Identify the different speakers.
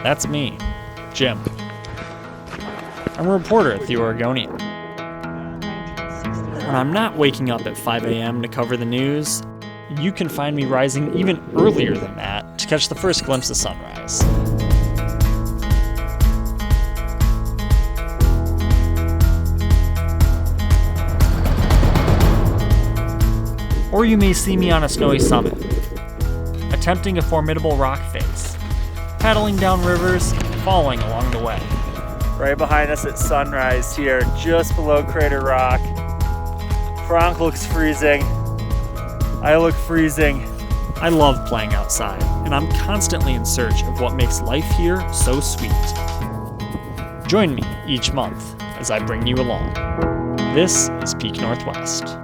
Speaker 1: That's me, Jim. I'm a reporter at the Oregonian. When I'm not waking up at 5 a.m. to cover the news, you can find me rising even earlier than that to catch the first glimpse of sunrise. Or you may see me on a snowy summit, attempting a formidable rock face, paddling down rivers, following along the way.
Speaker 2: Right behind us at sunrise here, just below Crater Rock. Frank looks freezing. I look freezing.
Speaker 1: I love playing outside, and I'm constantly in search of what makes life here so sweet. Join me each month as I bring you along. This is Peak Northwest.